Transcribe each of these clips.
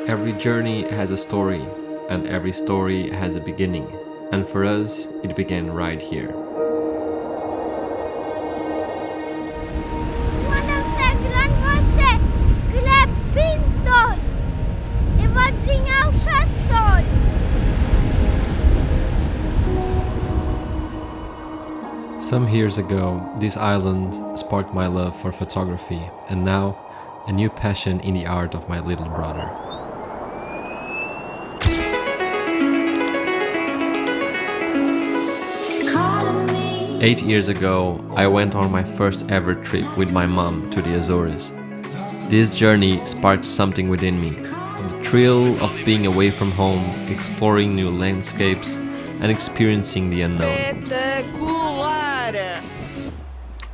Every journey has a story, and every story has a beginning. And for us, it began right here. Some years ago, this island sparked my love for photography, and now a new passion in the art of my little brother. Eight years ago, I went on my first ever trip with my mom to the Azores. This journey sparked something within me, the thrill of being away from home, exploring new landscapes, and experiencing the unknown.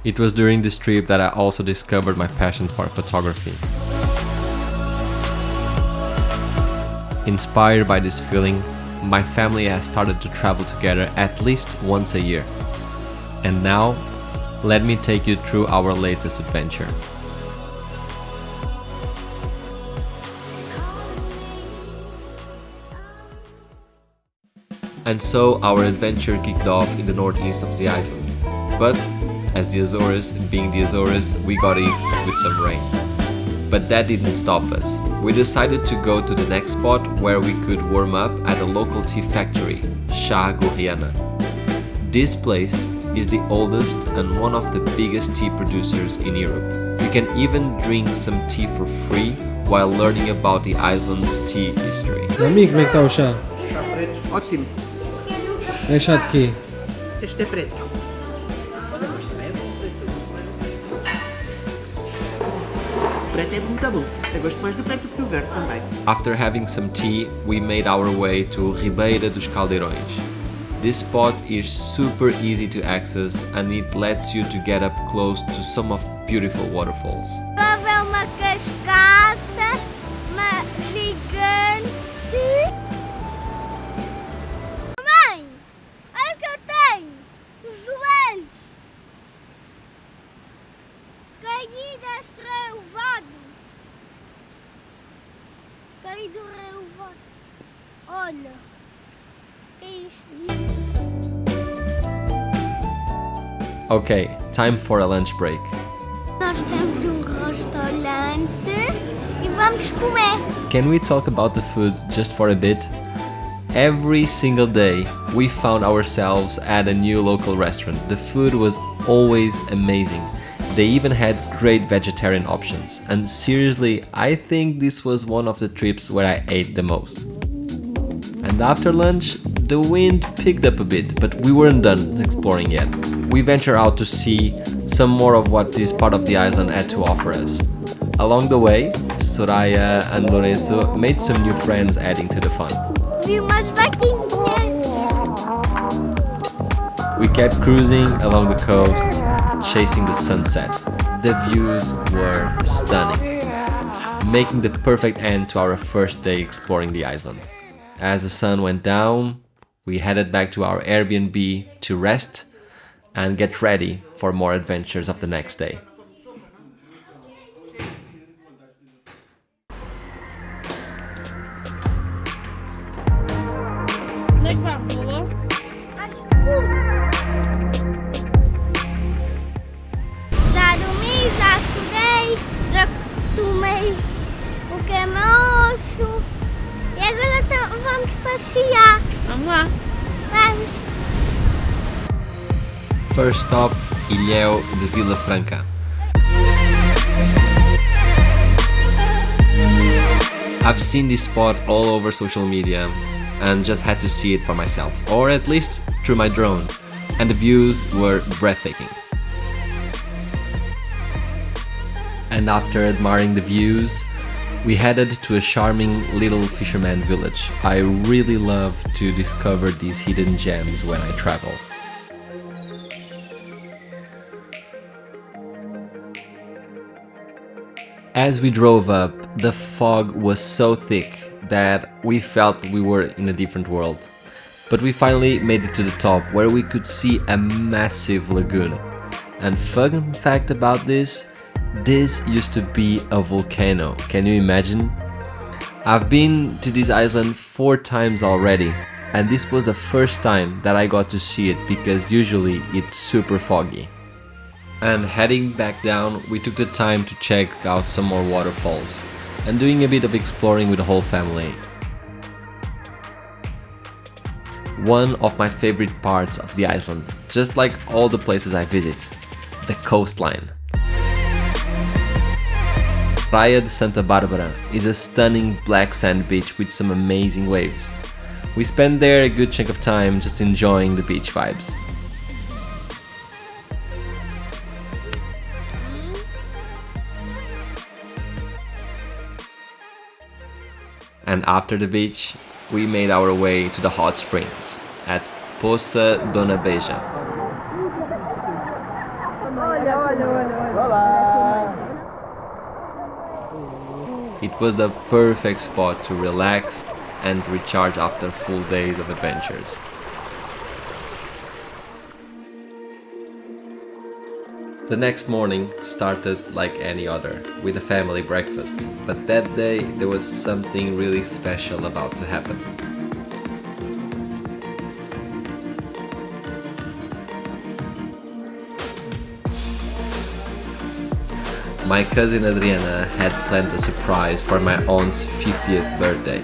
It was during this trip that I also discovered my passion for photography. Inspired by this feeling, my family has started to travel together at least once a year. And now, let me take you through our latest adventure. And so our adventure kicked off in the northeast of the island. But as the Azores being the Azores, we got hit with some rain. But that didn't stop us. We decided to go to the next spot where we could warm up at a local tea factory, Chá Gorriana. This place is the oldest and one of the biggest tea producers in Europe. You can even drink some tea for free while learning about the island's tea history. Amigo, como é que está o chá? Chá preto, ótimo. É chá de quê? Este é preto. O preto é muito bom. Eu gosto mais do preto do que do verde também. After having some tea, we made our way to Ribeira dos Caldeirões. This spot is super easy to access and it lets you to get up close to some of beautiful waterfalls. É uma cascata, uma gigante. Mãe, olha o que eu tenho, os joelhos. Caí deste relevado. Caí do relevado. Olha, que é isto? Okay, time for a lunch break. Nós temos restaurante e vamos comer. Can we talk about the food just for a bit? Every single day, we found ourselves at a new local restaurant. The food was always amazing. They even had great vegetarian options. And seriously, I think this was one of the trips where I ate the most. And after lunch, the wind picked up a bit, but we weren't done exploring yet. We ventured out to see some more of what this part of the island had to offer us. Along the way, Soraya and Lorenzo made some new friends adding to the fun. Vi umas vaquinhas. We kept cruising along the coast, chasing the sunset. The views were stunning, making the perfect end to our first day exploring the island. As the sun went down, we headed back to our Airbnb to rest and get ready for more adventures of the next day. Já dormi, já estudei, já tomei o que é moço. E agora vamos passear. Vamos lá. Vamos. First stop, Ilhéu de Vila Franca. I've seen this spot all over social media and just had to see it for myself, or at least through my drone, and the views were breathtaking. And after admiring the views, we headed to a charming little fisherman village. I really love to discover these hidden gems when I travel. As we drove up, the fog was so thick that we felt we were in a different world. But we finally made it to the top, where we could see a massive lagoon. And fun fact about this used to be a volcano. Can you imagine? I've been to this island 4 times already, and this was the first time that I got to see it because usually it's super foggy. And heading back down, we took the time to check out some more waterfalls and doing a bit of exploring with the whole family. One of my favorite parts of the island, just like all the places I visit, the coastline. Praia de Santa Bárbara is a stunning black sand beach with some amazing waves. We spent there a good chunk of time just enjoying the beach vibes. And after the beach, we made our way to the hot springs at Poça, Dona Beija. It was the perfect spot to relax and recharge after full days of adventures. The next morning started like any other, with a family breakfast, but that day there was something really special about to happen. My cousin Adriana had planned a surprise for my aunt's 50th birthday.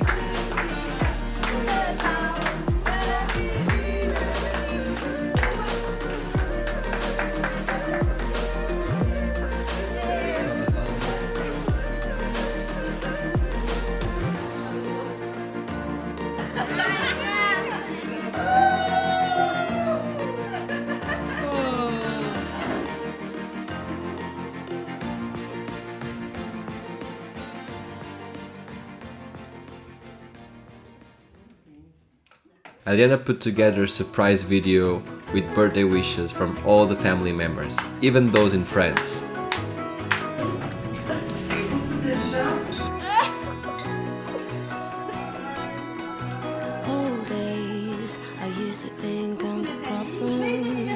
Adriana put together a surprise video with birthday wishes from all the family members, even those in France. Old days, I used to think I'm the problem,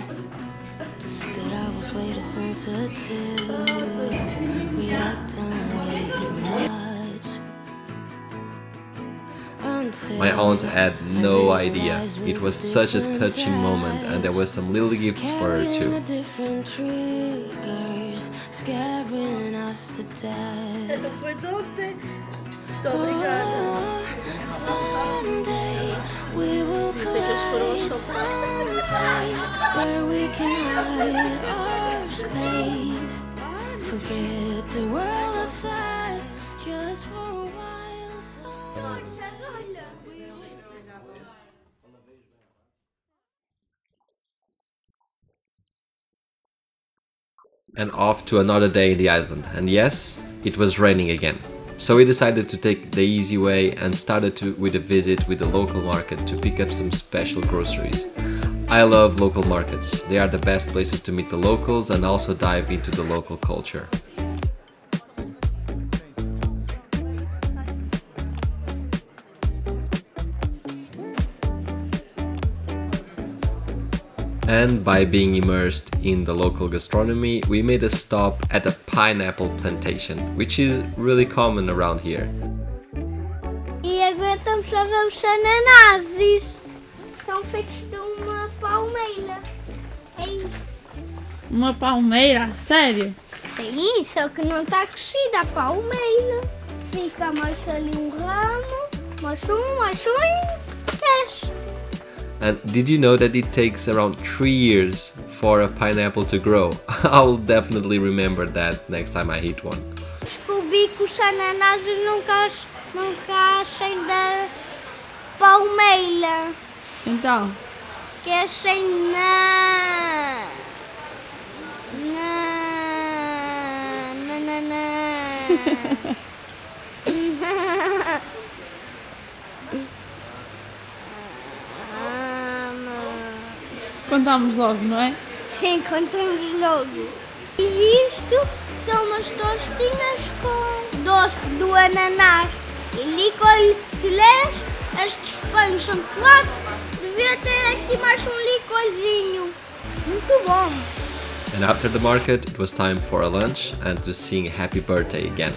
that I was way too sensitive, reacting way too much. My aunt had no idea. It was such a touching moment, and there were some little gifts for her too. Different triggers, scaring us to death. Essa foi de ontem. Muito obrigada. Someday we will Vocês foram ao create São someplace where we can hide our space. Forget the world outside just for a while. And off to another day in the island, and yes, it was raining again. So we decided to take the easy way and started with a visit with the local market to pick up some special groceries. I love local markets. They are the best places to meet the locals and also dive into the local culture. And by being immersed in the local gastronomy, we made a stop at a pineapple plantation, which is really common around here. E agora estamos a ver os ananases. São feitos de uma palmeira. É isso. Uma palmeira? Sério? Sim, só que não está crescida a palmeira. Fica mais ali um ramo, mais um, cresce. And did you know that it takes around 3 years for a pineapple to grow? I'll definitely remember that next time I hit one. Descobri que os ananases nunca crescem da palmeira. Então, Crescem na... contamos logo, não é? Sim, contamos logo. E isto são umas tostinhas com doce do ananás. E licor de leite, estes pães são 4. Devia ter aqui mais um licorzinho. Muito bom. And after the market, it was time for a lunch and to sing happy birthday again.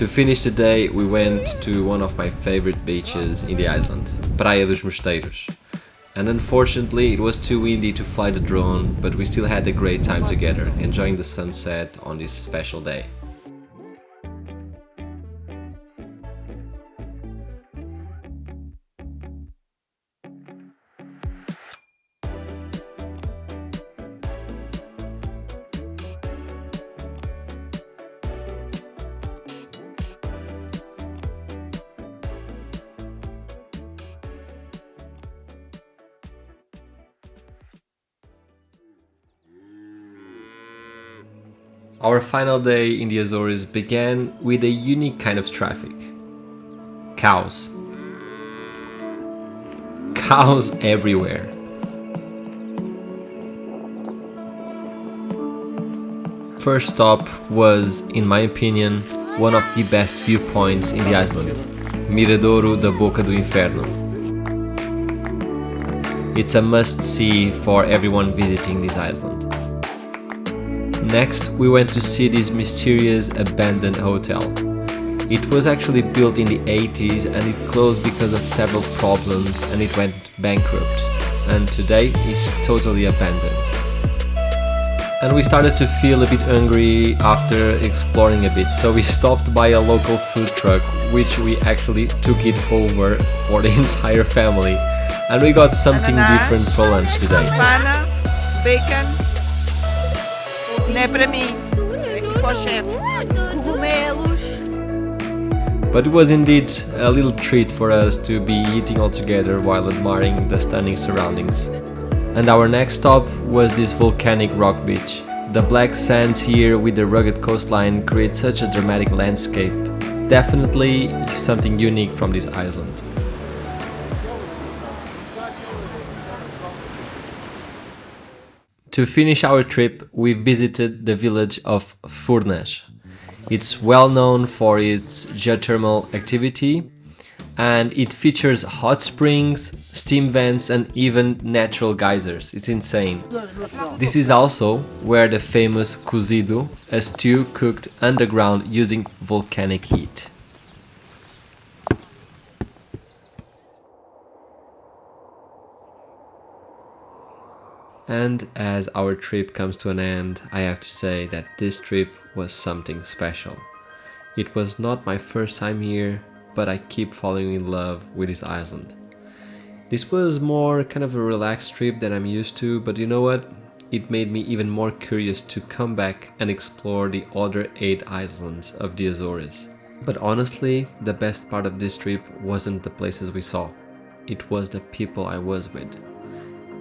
To finish the day, we went to one of my favorite beaches in the island, Praia dos Mosteiros. And unfortunately, it was too windy to fly the drone, but we still had a great time together, enjoying the sunset on this special day. Our final day in the Azores began with a unique kind of traffic. Cows. Cows everywhere. First stop was, in my opinion, one of the best viewpoints in the island, Miradouro da Boca do Inferno. It's a must-see for everyone visiting this island. Next, we went to see this mysterious abandoned hotel. It was actually built in the 80s and it closed because of several problems and it went bankrupt. And today it's totally abandoned. And we started to feel a bit hungry after exploring a bit, so we stopped by a local food truck, which we actually took it over for the entire family. And we got something different for lunch today. Banana, bacon. Não é para mim, é aqui para o chefe. Cogumelos. But it was indeed a little treat for us to be eating all together while admiring the stunning surroundings. And our next stop was this volcanic rock beach. The black sands here with the rugged coastline create such a dramatic landscape. Definitely something unique from this island. To finish our trip, we visited the village of Furnas. It's well known for its geothermal activity and it features hot springs, steam vents and even natural geysers. It's insane. This is also where the famous cozido, a stew cooked underground using volcanic heat. And as our trip comes to an end, I have to say that this trip was something special. It was not my first time here, but I keep falling in love with this island. This was more kind of a relaxed trip than I'm used to, but you know what? It made me even more curious to come back and explore the other 8 islands of the Azores. But honestly, the best part of this trip wasn't the places we saw. It was the people I was with.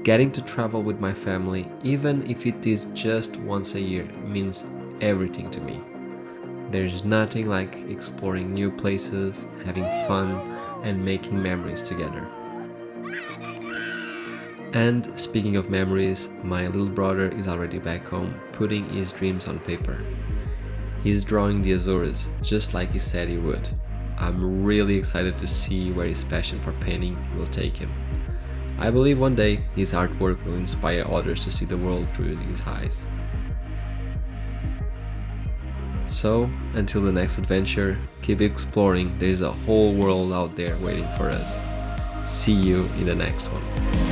Getting to travel with my family, even if it is just once a year, means everything to me. There's nothing like exploring new places, having fun, and making memories together. And speaking of memories, my little brother is already back home, putting his dreams on paper. He's drawing the Azores, just like he said he would. I'm really excited to see where his passion for painting will take him. I believe one day his artwork will inspire others to see the world through his eyes. So, until the next adventure, keep exploring, there's a whole world out there waiting for us. See you in the next one.